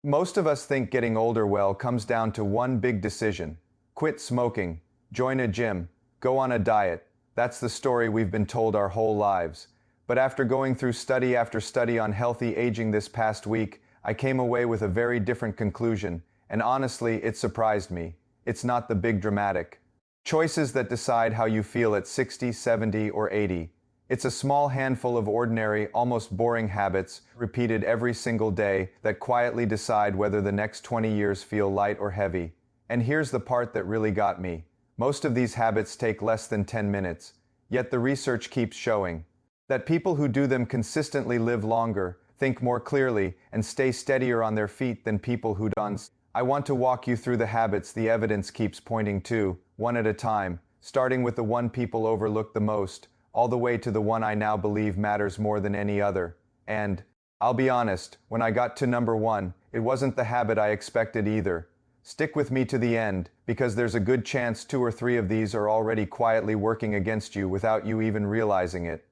Most of us think getting older well comes down to one big decision. Quit smoking, join a gym, go on a diet. That's the story we've been told our whole lives. But after going through study after study on healthy aging this past week, I came away with a very different conclusion, and honestly, it surprised me. It's not the big dramatic choices that decide how you feel at 60, 70, or 80. It's a small handful of ordinary, almost boring habits, repeated every single day, that quietly decide whether the next 20 years feel light or heavy. And here's the part that really got me. Most of these habits take less than 10 minutes, yet the research keeps showing that people who do them consistently live longer, think more clearly, and stay steadier on their feet than people who don't. I want to walk you through the habits the evidence keeps pointing to, one at a time, starting with the one people overlook the most, all the way to the one I now believe matters more than any other. And, I'll be honest, when I got to number one, it wasn't the habit I expected either. Stick with me to the end, because there's a good chance 2 or 3 of these are already quietly working against you without you even realizing it.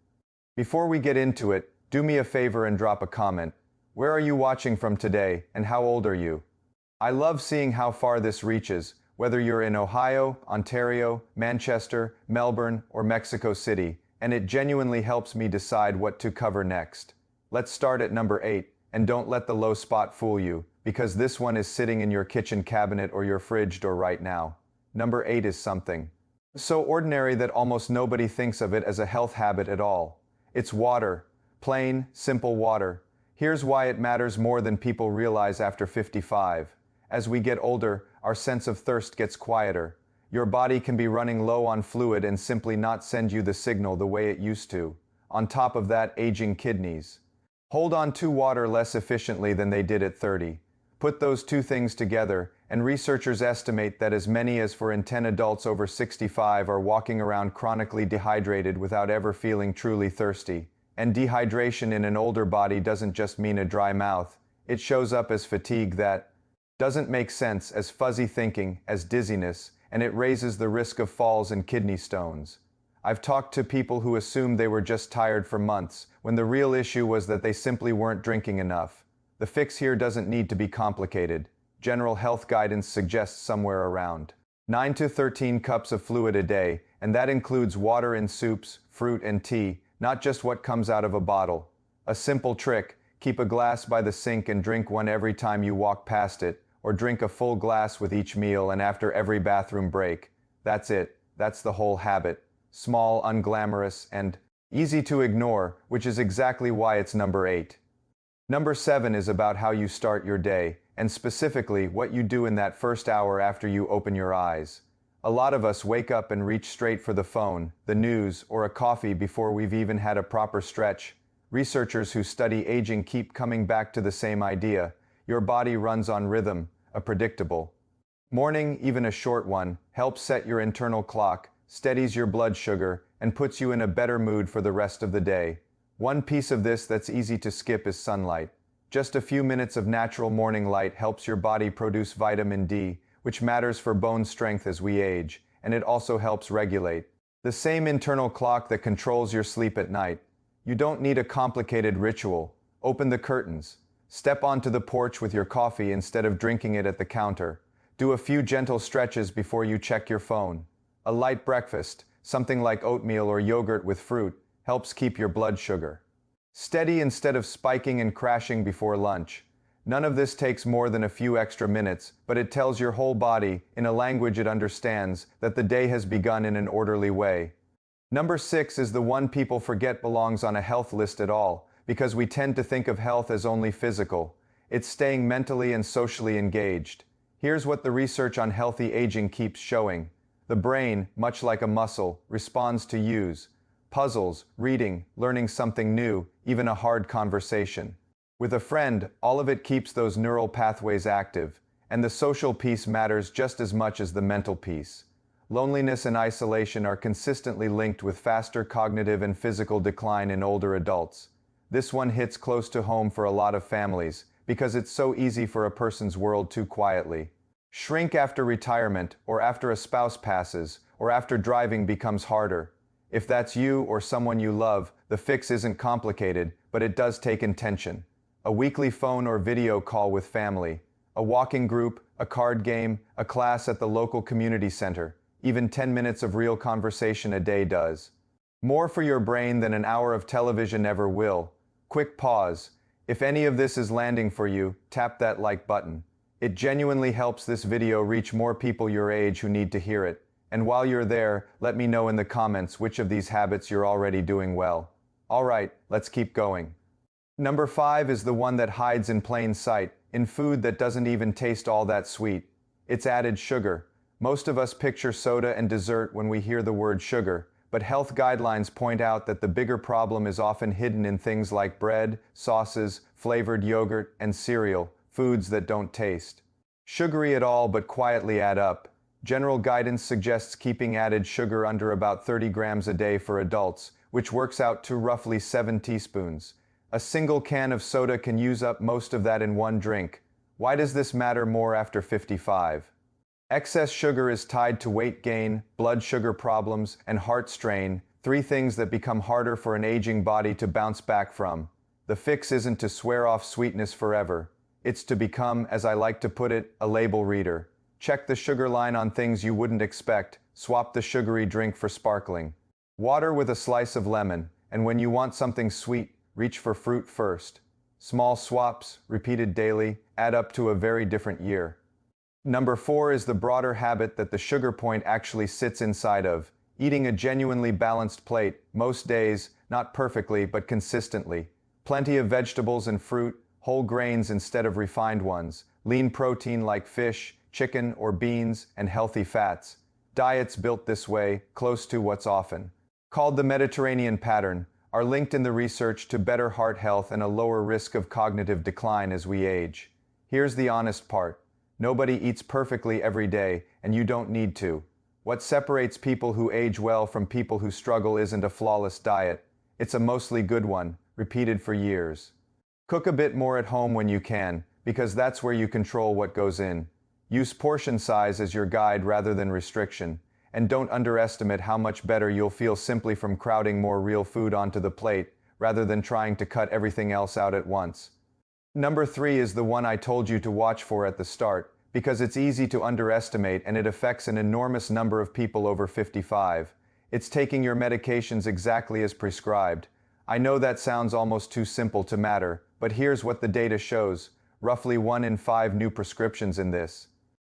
Before we get into it, do me a favor and drop a comment. Where are you watching from today, and how old are you? I love seeing how far this reaches, whether you're in Ohio, Ontario, Manchester, Melbourne, or Mexico City, and it genuinely helps me decide what to cover next. Let's start at number 8, and don't let the low spot fool you, because this one is sitting in your kitchen cabinet or your fridge door right now. Number 8 is something so ordinary that almost nobody thinks of it as a health habit at all. It's water. Plain, simple water. Here's why it matters more than people realize after 55. As we get older, our sense of thirst gets quieter. Your body can be running low on fluid and simply not send you the signal the way it used to. On top of that, aging kidneys hold on to water less efficiently than they did at 30. Put those two things together, and researchers estimate that as many as 4 in 10 adults over 65 are walking around chronically dehydrated without ever feeling truly thirsty. And dehydration in an older body doesn't just mean a dry mouth. It shows up as fatigue that doesn't make sense, as fuzzy thinking, as dizziness, and it raises the risk of falls and kidney stones. I've talked to people who assumed they were just tired for months, when the real issue was that they simply weren't drinking enough. The fix here doesn't need to be complicated. General health guidance suggests somewhere around 9 to 13 cups of fluid a day, and that includes water in soups, fruit, and tea, not just what comes out of a bottle. A simple trick: keep a glass by the sink and drink one every time you walk past it, or drink a full glass with each meal and after every bathroom break. That's it. That's the whole habit. Small, unglamorous, and easy to ignore, which is exactly why it's number 8. Number 7 is about how you start your day, and specifically what you do in that first hour after you open your eyes. A lot of us wake up and reach straight for the phone, the news, or a coffee before we've even had a proper stretch. Researchers who study aging keep coming back to the same idea. Your body runs on rhythm, a predictable morning, even a short one, helps set your internal clock, steadies your blood sugar, and puts you in a better mood for the rest of the day. One piece of this that's easy to skip is sunlight. Just a few minutes of natural morning light helps your body produce vitamin D, which matters for bone strength as we age, and it also helps regulate the same internal clock that controls your sleep at night. You don't need a complicated ritual. Open the curtains. Step onto the porch with your coffee instead of drinking it at the counter. Do a few gentle stretches before you check your phone. A light breakfast, something like oatmeal or yogurt with fruit, helps keep your blood sugar steady instead of spiking and crashing before lunch. None of this takes more than a few extra minutes, but it tells your whole body, in a language it understands, that the day has begun in an orderly way. Number 6 is the one people forget belongs on a health list at all, because we tend to think of health as only physical. It's staying mentally and socially engaged. Here's what the research on healthy aging keeps showing. The brain, much like a muscle, responds to use. Puzzles, reading, learning something new, even a hard conversation with a friend, all of it keeps those neural pathways active, and the social piece matters just as much as the mental piece. Loneliness and isolation are consistently linked with faster cognitive and physical decline in older adults. This one hits close to home for a lot of families, because it's so easy for a person's world to quietly shrink after retirement, or after a spouse passes, or after driving becomes harder. If that's you or someone you love, the fix isn't complicated, but it does take intention. a weekly phone or video call with family, a walking group, a card game, a class at the local community center. Even 10 minutes of real conversation a day does. More for your brain than an hour of television ever will. Quick pause. If any of this is landing for you, tap that like button. It genuinely helps this video reach more people your age who need to hear it. And while you're there, let me know in the comments which of these habits you're already doing well. Alright, let's keep going. Number 5 is the one that hides in plain sight, in food that doesn't even taste all that sweet. It's added sugar. Most of us picture soda and dessert when we hear the word sugar, but health guidelines point out that the bigger problem is often hidden in things like bread, sauces, flavored yogurt, and cereal, foods that don't taste sugary at all but quietly add up. General guidance suggests keeping added sugar under about 30 grams a day for adults, which works out to roughly 7 teaspoons. A single can of soda can use up most of that in one drink. Why does this matter more after 55? Excess sugar is tied to weight gain, blood sugar problems, and heart strain, 3 things that become harder for an aging body to bounce back from. The fix isn't to swear off sweetness forever. It's to become, as I like to put it, a label reader. Check the sugar line on things you wouldn't expect, swap the sugary drink for sparkling water with a slice of lemon, and when you want something sweet, reach for fruit first. Small swaps, repeated daily, add up to a very different year. Number 4 is the broader habit that the sugar point actually sits inside of, eating a genuinely balanced plate, most days, not perfectly, but consistently. Plenty of vegetables and fruit, whole grains instead of refined ones, lean protein like fish, chicken, or beans, and healthy fats. Diets built this way, close to what's often called the Mediterranean pattern, are linked in the research to better heart health and a lower risk of cognitive decline as we age. Here's the honest part. Nobody eats perfectly every day, and you don't need to. What separates people who age well from people who struggle isn't a flawless diet. It's a mostly good one, repeated for years. Cook a bit more at home when you can, because that's where you control what goes in. Use portion size as your guide rather than restriction, and don't underestimate how much better you'll feel simply from crowding more real food onto the plate, rather than trying to cut everything else out at once. Number 3 is the one I told you to watch for at the start, because it's easy to underestimate and it affects an enormous number of people over 55. It's taking your medications exactly as prescribed. I know that sounds almost too simple to matter, but here's what the data shows. Roughly 1 in 5 new prescriptions in this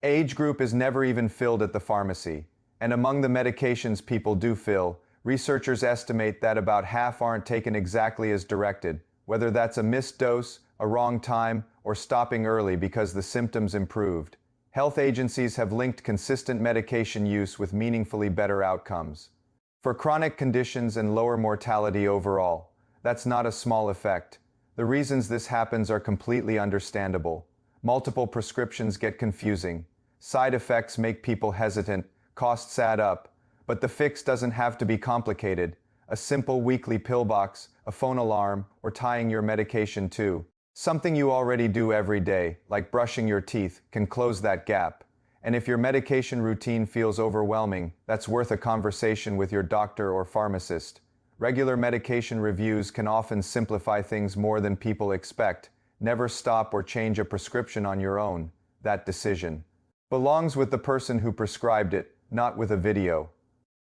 age group is never even filled at the pharmacy. And among the medications people do fill, researchers estimate that about half aren't taken exactly as directed, whether that's a missed dose, a wrong time, or stopping early because the symptoms improved. Health agencies have linked consistent medication use with meaningfully better outcomes for chronic conditions and lower mortality overall. That's not a small effect. The reasons this happens are completely understandable. Multiple prescriptions get confusing. Side effects make people hesitant. Costs add up. But the fix doesn't have to be complicated. A simple weekly pill box, a phone alarm, or tying your medication to something you already do every day, like brushing your teeth, can close that gap. And if your medication routine feels overwhelming, that's worth a conversation with your doctor or pharmacist. Regular medication reviews can often simplify things more than people expect. Never stop or change a prescription on your own. That decision belongs with the person who prescribed it, not with a video.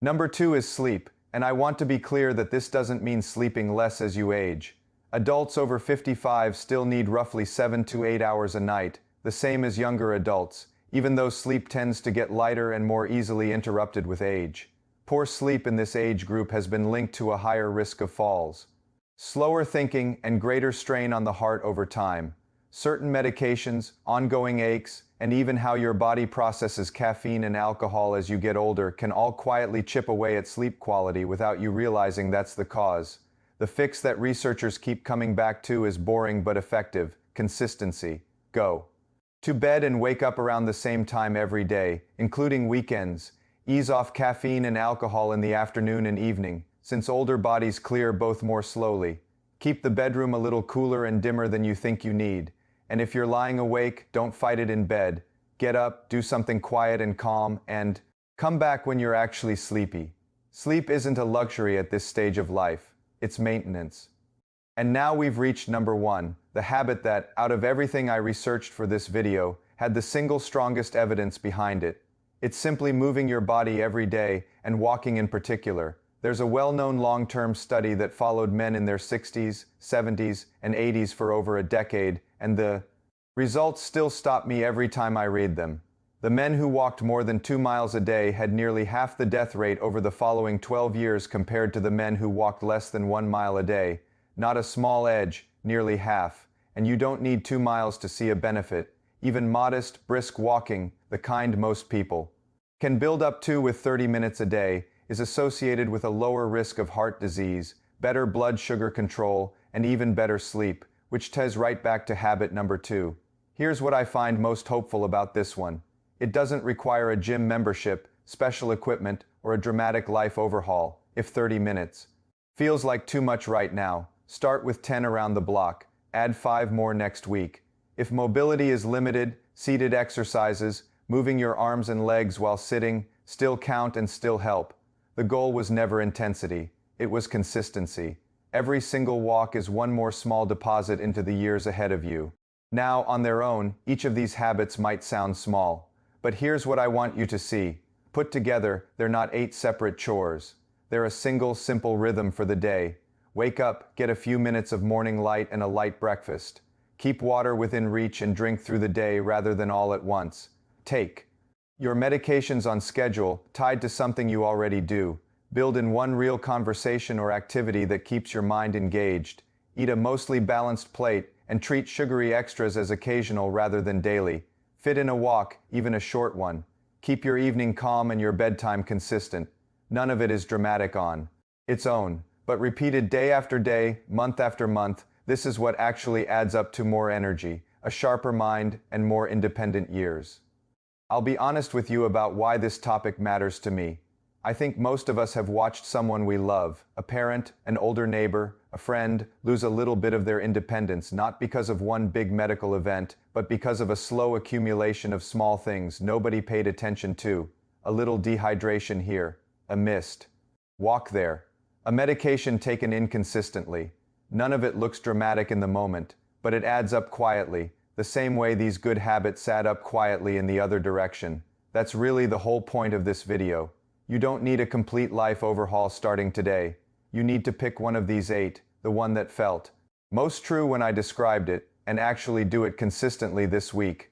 Number 2 is sleep, and I want to be clear that this doesn't mean sleeping less as you age. Adults over 55 still need roughly 7 to 8 hours a night, the same as younger adults, even though sleep tends to get lighter and more easily interrupted with age. Poor sleep in this age group has been linked to a higher risk of falls, slower thinking, and greater strain on the heart over time. Certain medications, ongoing aches, and even how your body processes caffeine and alcohol as you get older can all quietly chip away at sleep quality without you realizing that's the cause. The fix that researchers keep coming back to is boring but effective: consistency. Go to bed and wake up around the same time every day, including weekends. Ease off caffeine and alcohol in the afternoon and evening, since older bodies clear both more slowly. Keep the bedroom a little cooler and dimmer than you think you need. And if you're lying awake, don't fight it in bed. Get up, do something quiet and calm, and come back when you're actually sleepy. Sleep isn't a luxury at this stage of life. It's maintenance. And now we've reached number 1, the habit that, out of everything I researched for this video, had the single strongest evidence behind it. It's simply moving your body every day, and walking in particular. There's a well-known long-term study that followed men in their 60s, 70s, and 80s for over a decade, and the results still stop me every time I read them. The men who walked more than 2 miles a day had nearly half the death rate over the following 12 years compared to the men who walked less than 1 mile a day. Not a small edge, nearly half. And you don't need 2 miles to see a benefit. Even modest, brisk walking, the kind most people can build up to with 30 minutes a day, is associated with a lower risk of heart disease, better blood sugar control, and even better sleep, which ties right back to habit number 2. Here's what I find most hopeful about this one. It doesn't require a gym membership, special equipment, or a dramatic life overhaul. If 30 minutes feels like too much right now, start with 10 around the block, add 5 more next week. If mobility is limited, seated exercises, moving your arms and legs while sitting, still count and still help. The goal was never intensity, it was consistency. Every single walk is one more small deposit into the years ahead of you. Now, on their own, each of these habits might sound small. But here's what I want you to see. Put together, they're not 8 separate chores. They're a single, simple rhythm for the day. Wake up, get a few minutes of morning light and a light breakfast. Keep water within reach and drink through the day rather than all at once. Take your medications on schedule, tied to something you already do. Build in one real conversation or activity that keeps your mind engaged. Eat a mostly balanced plate and treat sugary extras as occasional rather than daily. Fit in a walk, even a short one. Keep your evening calm and your bedtime consistent. None of it is dramatic on its own, but repeated day after day, month after month, this is what actually adds up to more energy, a sharper mind, and more independent years. I'll be honest with you about why this topic matters to me. I think most of us have watched someone we love, a parent, an older neighbor, a friend, lose a little bit of their independence, not because of one big medical event, but because of a slow accumulation of small things nobody paid attention to. A little dehydration here, a missed walk there, a medication taken inconsistently. None of it looks dramatic in the moment, but it adds up quietly, the same way these good habits add up quietly in the other direction. That's really the whole point of this video. You don't need a complete life overhaul starting today. You need to pick one of these 8, the one that felt most true when I described it, and actually do it consistently this week.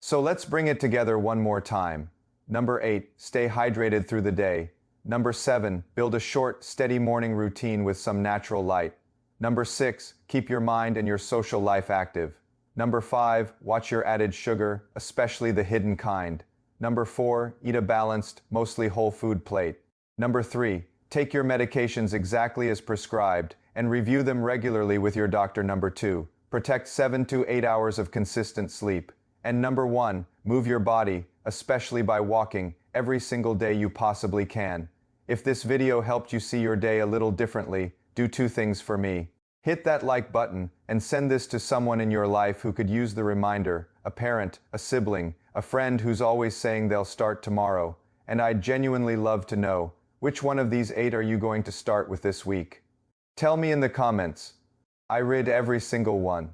So let's bring it together one more time. Number 8, stay hydrated through the day. Number 7, build a short, steady morning routine with some natural light. Number 6, keep your mind and your social life active. Number 5, watch your added sugar, especially the hidden kind. Number 4, eat a balanced, mostly whole food plate. Number 3, take your medications exactly as prescribed and review them regularly with your doctor. Number 2, protect 7 to 8 hours of consistent sleep. And number 1, move your body, especially by walking, every single day you possibly can. If this video helped you see your day a little differently, do 2 things for me. Hit that like button and send this to someone in your life who could use the reminder, a parent, a sibling, a friend who's always saying they'll start tomorrow. And I'd genuinely love to know, which one of these 8 are you going to start with this week? Tell me in the comments. I read every single one.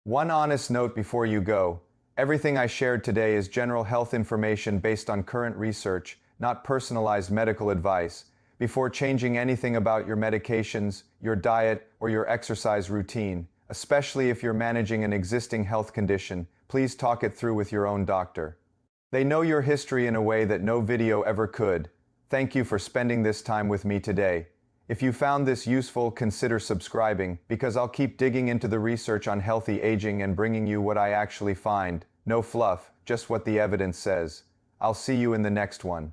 One honest note before you go. Everything I shared today is general health information based on current research, not personalized medical advice. Before changing anything about your medications, your diet, or your exercise routine, especially if you're managing an existing health condition, please talk it through with your own doctor. They know your history in a way that no video ever could. Thank you for spending this time with me today. If you found this useful, consider subscribing, because I'll keep digging into the research on healthy aging and bringing you what I actually find. No fluff, just what the evidence says. I'll see you in the next one.